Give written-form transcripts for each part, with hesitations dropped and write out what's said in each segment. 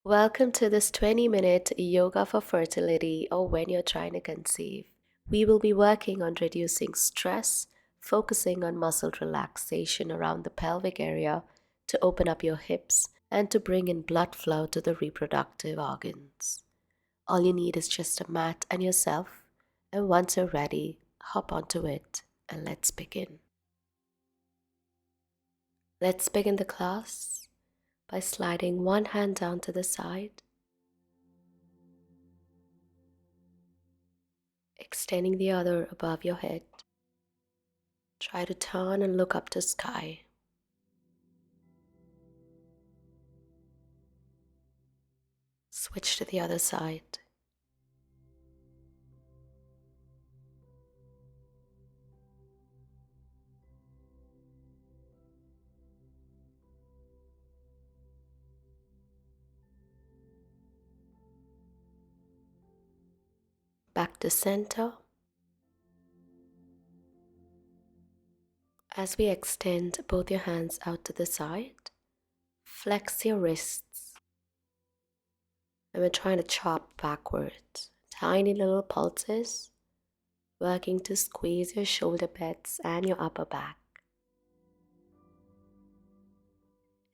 Welcome to this 20-minute yoga for fertility or when you're trying to conceive. We will be working on reducing stress, focusing on muscle relaxation around the pelvic area to open up your hips and to bring in blood flow to the reproductive organs. All you need is just a mat and yourself, and once you're ready, hop onto it and let's begin. Let's begin the class by sliding one hand down to the side, extending the other above your head. Try to turn and look up to sky. Switch to the other side. Back to center. As we extend both your hands out to the side, flex your wrists. And we're trying to chop backwards. Tiny little pulses, working to squeeze your shoulder pads and your upper back.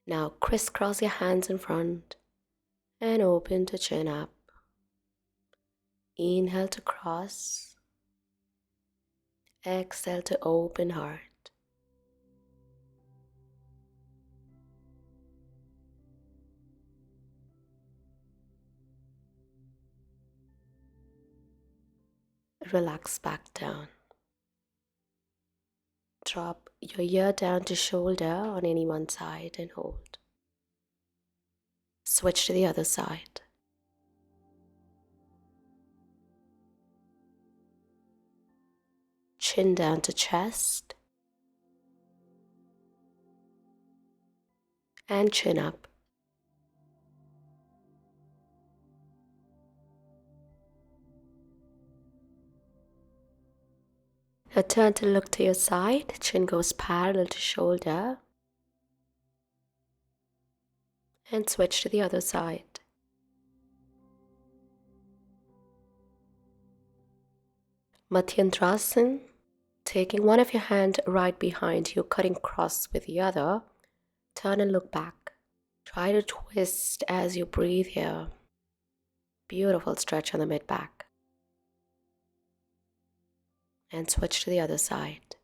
Now crisscross your hands in front and open to chin up. Inhale to cross. Exhale to open heart. Relax back down. Drop your ear down to shoulder on any one side and hold. Switch to the other side. Chin down to chest. And chin up. Now turn to look to your side. Chin goes parallel to shoulder. And switch to the other side. Madhyandrasana. Taking one of your hands right behind you, cutting cross with the other. Turn and look back. Try to twist as you breathe here. Beautiful stretch on the mid-back. And switch to the other side.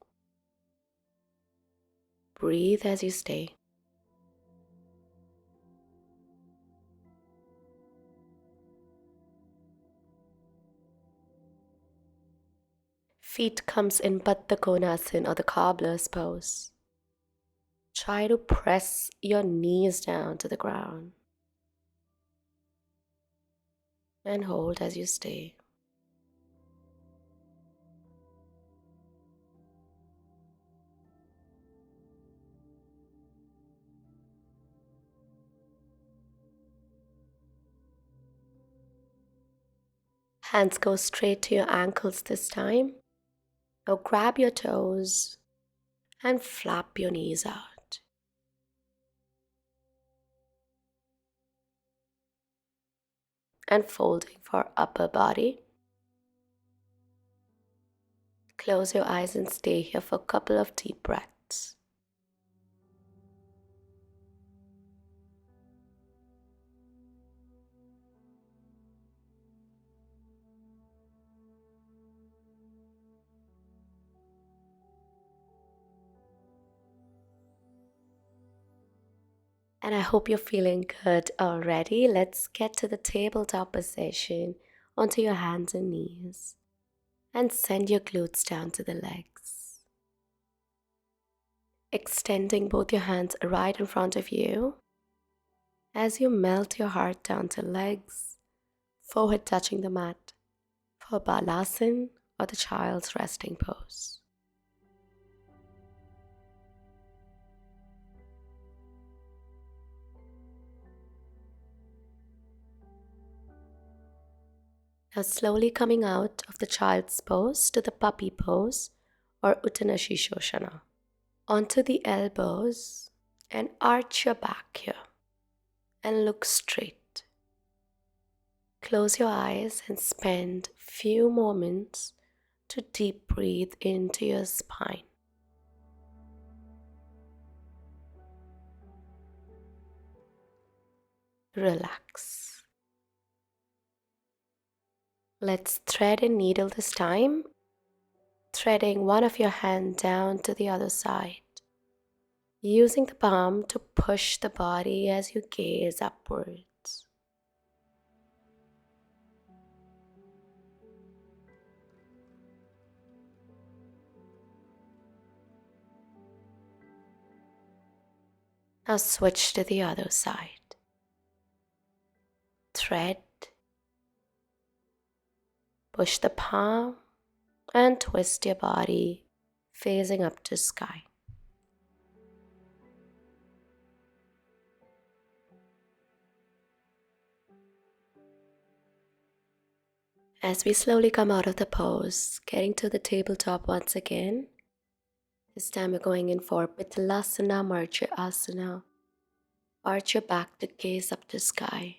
Breathe as you stay. Feet comes in Baddha Konasana or the cobbler's pose. Try to press your knees down to the ground. And hold as you stay. Hands go straight to your ankles this time. Now grab your toes and flap your knees out. And folding for upper body. Close your eyes and stay here for a couple of deep breaths. And I hope you're feeling good already. Let's get to the tabletop position onto your hands and knees. And send your glutes down to the legs. Extending both your hands right in front of you. As you melt your heart down to legs, forehead touching the mat for Balasana or the child's resting pose. Now slowly coming out of the child's pose to the puppy pose or Uttanasana Shoshana. Onto the elbows and arch your back here and look straight. close your eyes and spend a few moments to deep breathe into your spine. Relax. Let's thread a needle this time, threading one of your hand down to the other side, using the palm to push the body as you gaze upwards. Now switch to the other side. Thread, push the palm, and twist your body facing up to sky. As we slowly come out of the pose, getting to the tabletop once again, this time we're going in for Pilates, Marcha Asana. Arch your back to gaze up to sky.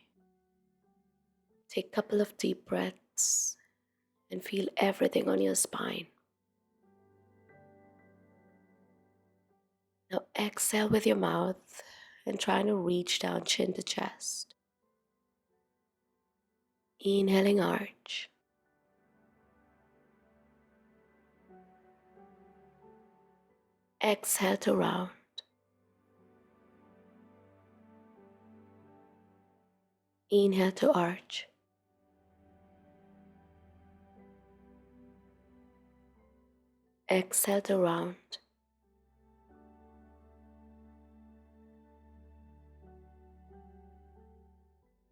Take a couple of deep breaths and feel everything on your spine. Now exhale with your mouth and trying to reach down chin to chest. Inhaling arch. Exhale to round. Inhale to arch. Exhale to round.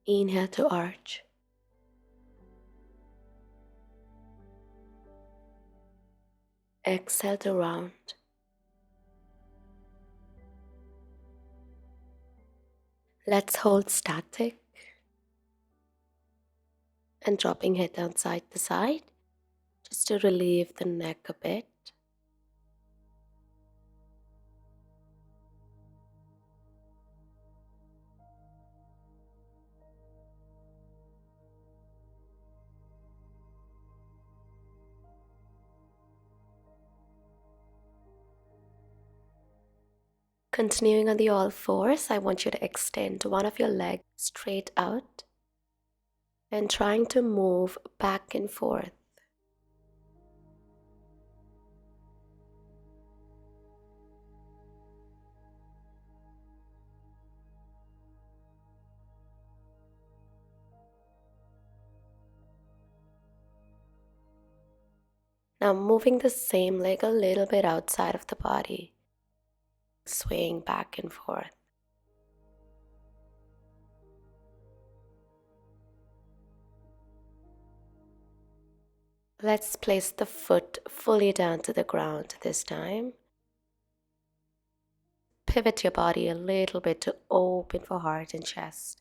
Inhale to arch. Exhale to round. Let's hold static and dropping head down side to side just to relieve the neck a bit. Continuing on the all fours, I want you to extend one of your legs straight out and trying to move back and forth. Now moving the same leg a little bit outside of the body, swaying back and forth. Let's place the foot fully down to the ground this time. Pivot your body a little bit to open for heart and chest.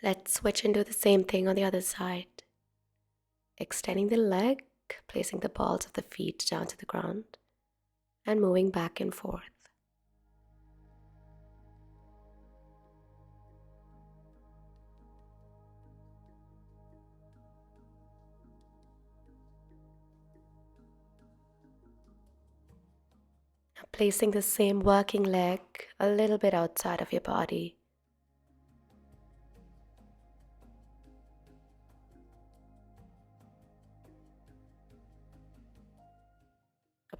Let's switch and do the same thing on the other side. Extending the leg, placing the balls of the feet down to the ground, and moving back and forth. Now placing the same working leg a little bit outside of your body.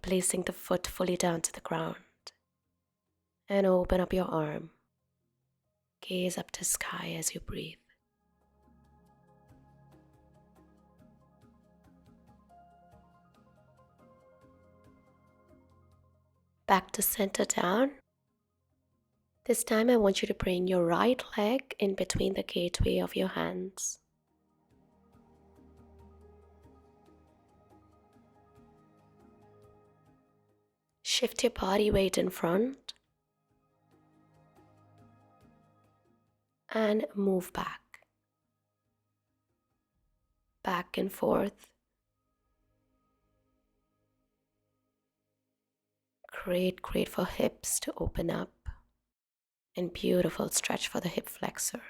Placing the foot fully down to the ground. And open up your arm. Gaze up to sky as you breathe. Back to center down. This time I want you to bring your right leg in between the gateway of your hands. Shift your body weight in front and move back and forth Great for hips to open up, and beautiful stretch for the hip flexor.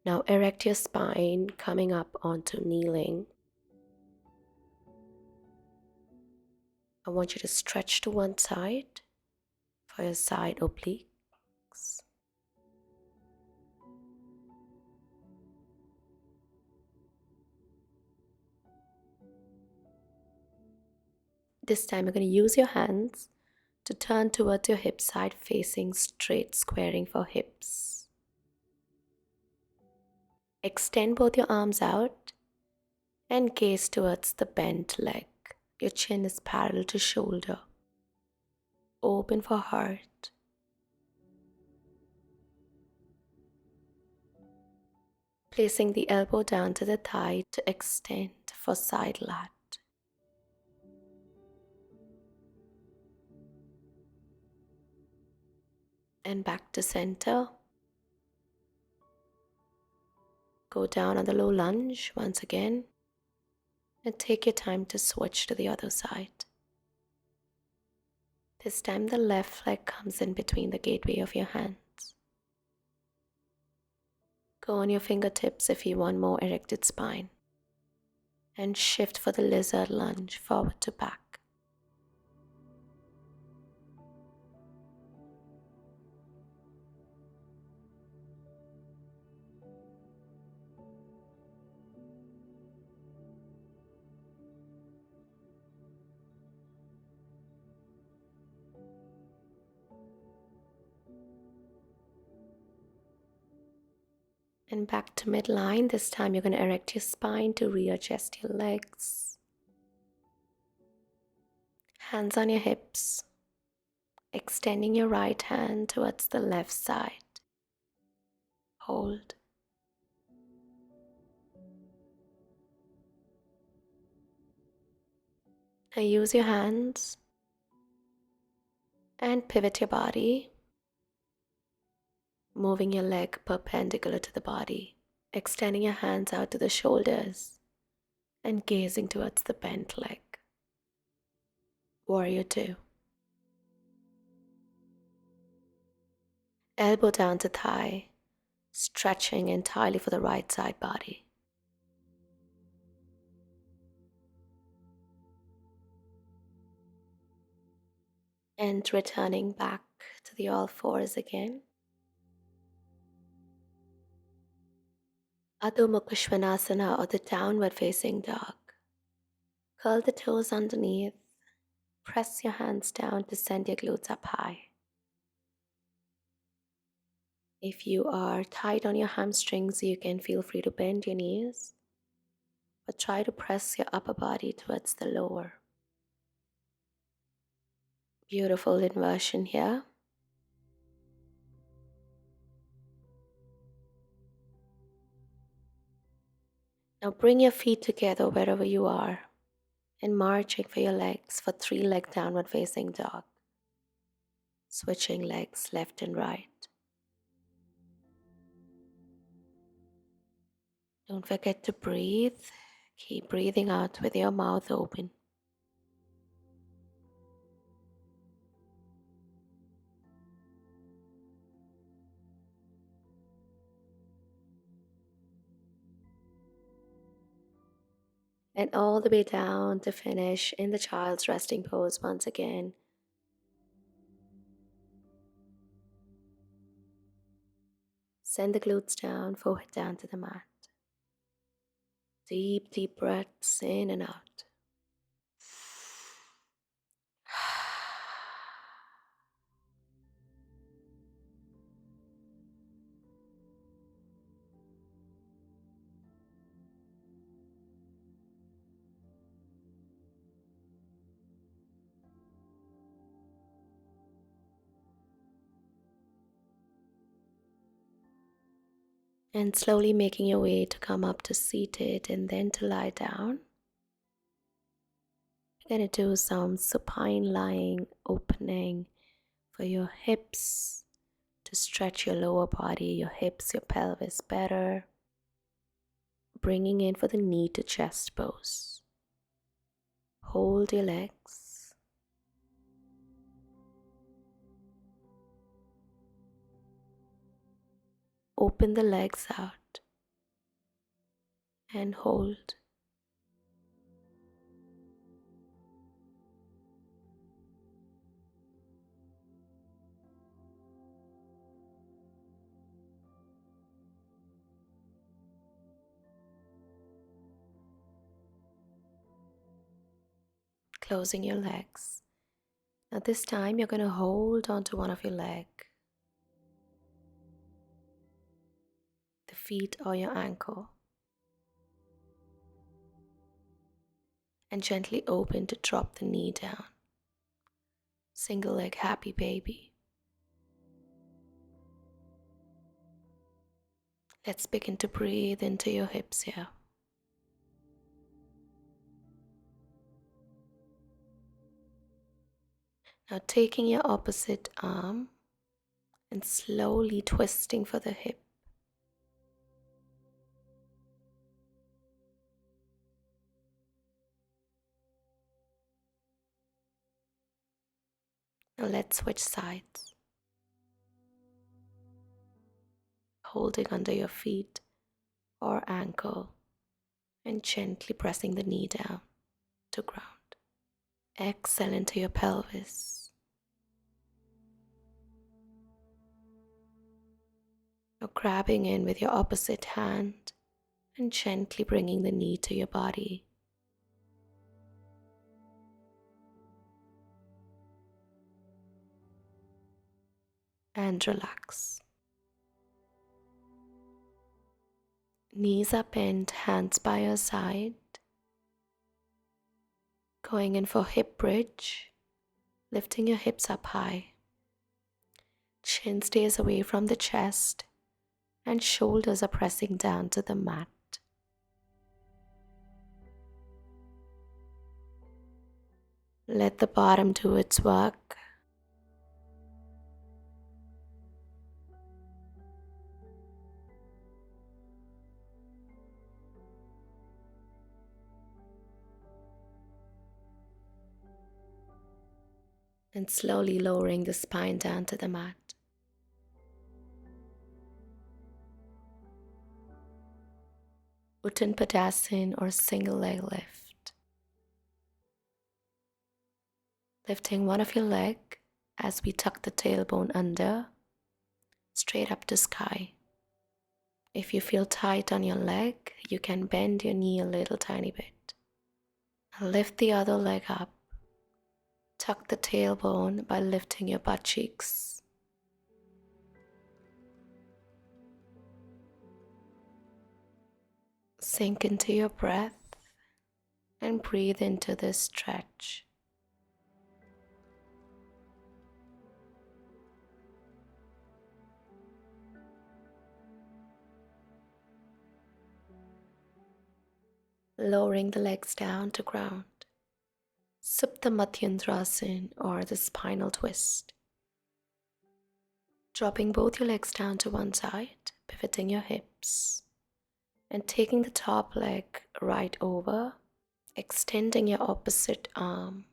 Now erect your spine, coming up onto kneeling. I want you to stretch to one side for your side obliques. This time you're going to use your hands to turn towards your hip side, facing straight, squaring for hips. Extend both your arms out and gaze towards the bent leg. Your chin is parallel to shoulder. Open for heart. Placing the elbow down to the thigh to extend for side lat. And back to center. Go down on the low lunge once again. And take your time to switch to the other side. This time the left leg comes in between the gateway of your hands. Go on your fingertips if you want more erected spine. And shift for the lizard lunge, forward to back. And back to midline. This time you're going to erect your spine to readjust your legs. Hands on your hips. Extending your right hand towards the left side. Hold. Now use your hands and pivot your body, moving your leg perpendicular to the body, extending your hands out to the shoulders and gazing towards the bent leg. Warrior 2. Elbow down to thigh, stretching entirely for the right side body. And returning back to the all fours again. Adho Mukha Svanasana, or the downward facing dog. Curl the toes underneath. Press your hands down to send your glutes up high. If you are tight on your hamstrings, you can feel free to bend your knees, but try to press your upper body towards the lower. Beautiful inversion here. Now bring your feet together wherever you are and marching for your legs for 3-leg downward facing dog. Switching legs left and right. Don't forget to breathe. Keep breathing out with your mouth open. And all the way down to finish in the child's resting pose once again. Send the glutes down, forehead down to the mat. Deep, deep breaths in and out. And slowly making your way to come up to seated and then to lie down. You're going to do some supine lying, opening for your hips to stretch your lower body, your hips, your pelvis better. Bringing in for the knee to chest pose. Hold your legs. Open the legs out and hold. Closing your legs. Now this time you're going to hold onto one of your legs, the feet or your ankle, and gently open to drop the knee down. Single leg happy baby. Let's begin to breathe into your hips here. Now taking your opposite arm and slowly twisting for the hip. Now let's switch sides. Holding under your feet or ankle and gently pressing the knee down to ground. Exhale into your pelvis. Now grabbing in with your opposite hand and gently bringing the knee to your body. And relax. Knees are bent, hands by your side. Going in for hip bridge, lifting your hips up high. Chin stays away from the chest and shoulders are pressing down to the mat. Let the bottom do its work. And slowly lowering the spine down to the mat. Uttanpadasana or single leg lift. Lifting one of your leg as we tuck the tailbone under, straight up to sky. If you feel tight on your leg, you can bend your knee a little tiny bit. Lift the other leg up. Tuck the tailbone by lifting your butt cheeks. Sink into your breath and breathe into this stretch. Lowering the legs down to ground. Supta Madhyandrasana or the spinal twist. Dropping both your legs down to one side, pivoting your hips, and taking the top leg right over, extending your opposite arm.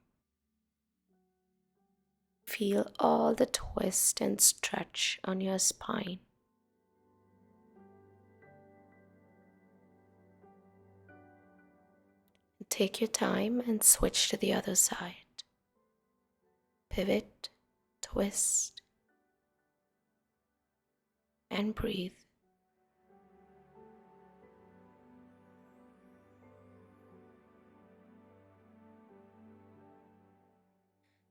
Feel all the twist and stretch on your spine. Take your time and switch to the other side. Pivot, twist, and breathe.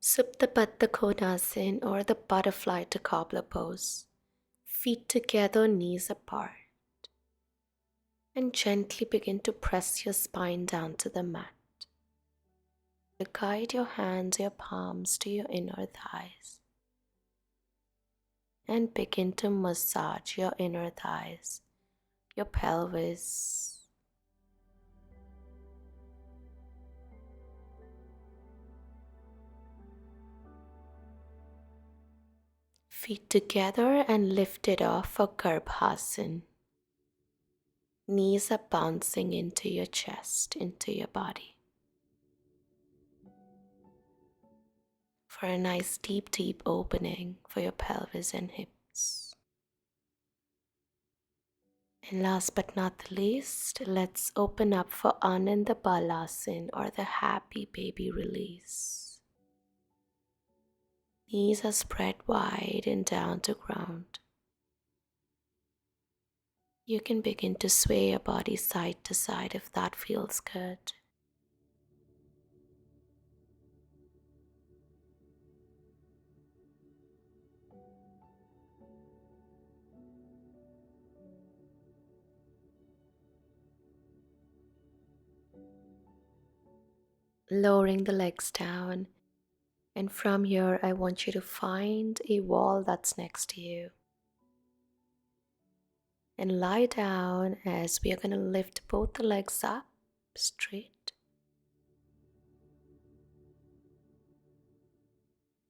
Supta Baddha Konasana or the butterfly to cobbler pose. Feet together, knees apart. And gently begin to press your spine down to the mat. Guide your hands, your palms to your inner thighs. And begin to massage your inner thighs, your pelvis. Feet together and lifted off for Garbhasan. Knees are bouncing into your chest, into your body. For a nice deep opening for your pelvis and hips. And last but not the least, let's open up for Ananda Balasan, or the happy baby release. Knees are spread wide and down to ground. You can begin to sway your body side to side if that feels good. Lowering the legs down, and from here I want you to find a wall that's next to you. And lie down as we are going to lift both the legs up straight.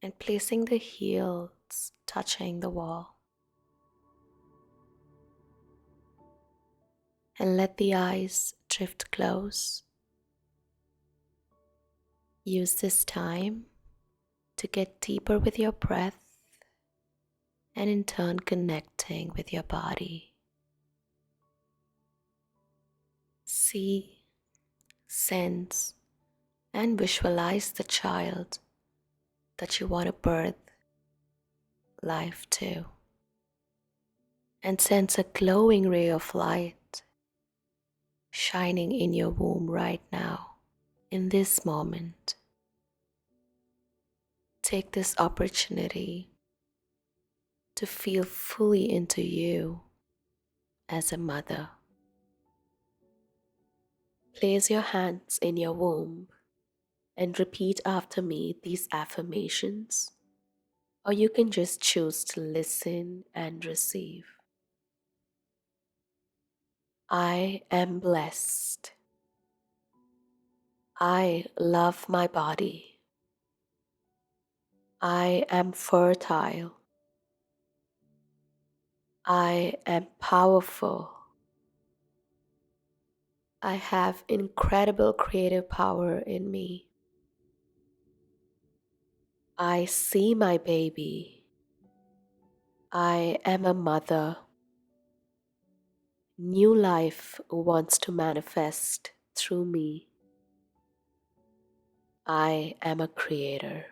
And placing the heels touching the wall. And let the eyes drift close. Use this time to get deeper with your breath and in turn connecting with your body. See, sense, and visualize the child that you want to birth life to. And sense a glowing ray of light shining in your womb right now, in this moment. Take this opportunity to feel fully into you as a mother. Place your hands in your womb and repeat after me these affirmations, or you can just choose to listen and receive. I am blessed. I love my body. I am fertile. I am powerful. I have incredible creative power in me. I see my baby. I am a mother. New life wants to manifest through me. I am a creator.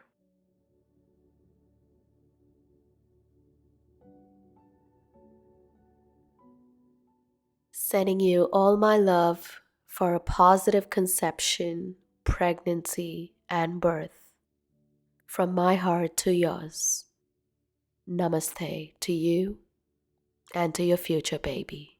Sending you all my love for a positive conception, pregnancy, and birth. From my heart to yours. Namaste to you and to your future baby.